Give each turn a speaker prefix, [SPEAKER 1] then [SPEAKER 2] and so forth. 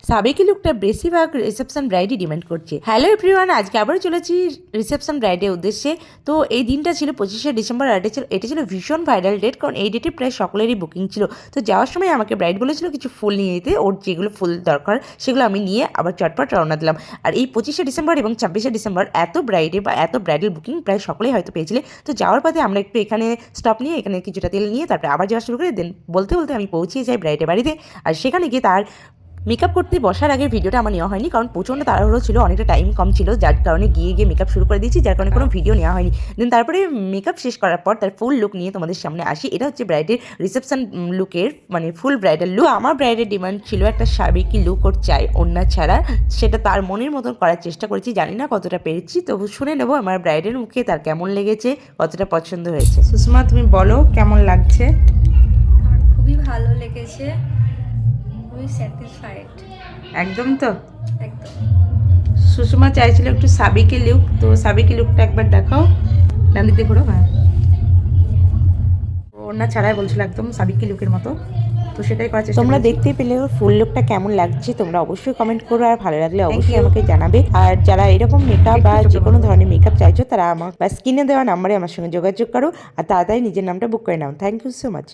[SPEAKER 1] সাবেকি লুকটা বেশিরভাগ reception ব্রাইডই demand করছে। হ্যালো এভরিওয়ান, আজকে আবারও চলেছি রিসেপশন ব্রাইডের উদ্দেশ্যে। তো এই দিনটা ছিল 25শে ডিসেম্বর, আর এটা ছিল ভীষণ ভাইরাল ডেট, কারণ এই ডেটে প্রায় সকলেরই বুকিং ছিল। তো যাওয়ার সময় আমাকে ব্রাইড বলেছিল কিছু ফুল নিয়ে যেতে, ওর যেগুলো ফুল দরকার সেগুলো আমি নিয়ে আবার চটপট রওনা দিলাম। আর এই 25শে ডিসেম্বর এবং 26শে ডিসেম্বর এত ব্রাইডে বা এত ব্রাইডাল বুকিং প্রায় সকলেই হয়তো পেয়েছিলে। তো যাওয়ার পথে আমরা একটু এখানে স্টপ নিয়ে এখানে কিছুটা তেল নিয়ে তারপরে আবার যাওয়া শুরু করে দেন বলতে বলতে আমি পৌঁছে যাই ব্রাইডের বাড়িতে। আর সেখানে গিয়ে তার মেকআপ করতে বসার আগের ভিডিওটা আমার নেওয়া হয়নি, কারণ প্রচণ্ড তাড়াহুড়ো ছিল, অনেকটা টাইম কম ছিল, যার কারণে গিয়ে মেকআপ শুরু করে দিয়েছি, যার কারণে কোনো ভিডিও নেওয়া হয়নি। দেন তারপরে মেকআপ শেষ করার পর তার ফুল লুক নিয়ে তোমাদের সামনে আসি। এটা হচ্ছে ব্রাইডের রিসেপশন লুকের মানে ফুল ব্রাইডাল লুক। আমার ব্রাইডের ডিমান্ড ছিল একটা সাবেকি লুক ওর চাই ওড়না ছাড়া, সেটা তার মনের মতন করার চেষ্টা করেছি, জানি না কতটা পেরেছি, তবু শুনে নেবো আমার ব্রাইডের মুখে তার কেমন লেগেছে, কতটা পছন্দ হয়েছে। সুষমা, তুমি বলো কেমন লাগছে?
[SPEAKER 2] আমার খুবই ভালো লেগেছে, খুবই স্যাটিসফাইড।
[SPEAKER 1] একদম তো
[SPEAKER 2] একদম।
[SPEAKER 1] সুষমা চাইছিল একটু সাবেকি লুক, তো সাবেকি লুকটা একবার দেখাও। ডান দিকে ঘোরো। হ্যাঁ, ওড়না ছাড়াই বলছিল একদম সাবেকি লুকের মতো, তো সেটাই করার চেষ্টা। তোমরা দেখতেই পেলে ওর ফুল লুকটা কেমন লাগছে, তোমরা অবশ্যই কমেন্ট করো, আর ভালো লাগলে অবশ্যই আমাকে জানাবে। আর যারা এরকম মেকআপ বা যে কোনো ধরনের মেকআপ চাইছো তারা আমার স্ক্রিনে দেওয়া নাম্বারে আমার সঙ্গে যোগাযোগ করো আর তাড়াতাড়ি নিজের নামটা বুক করে নাও। Thank you so much.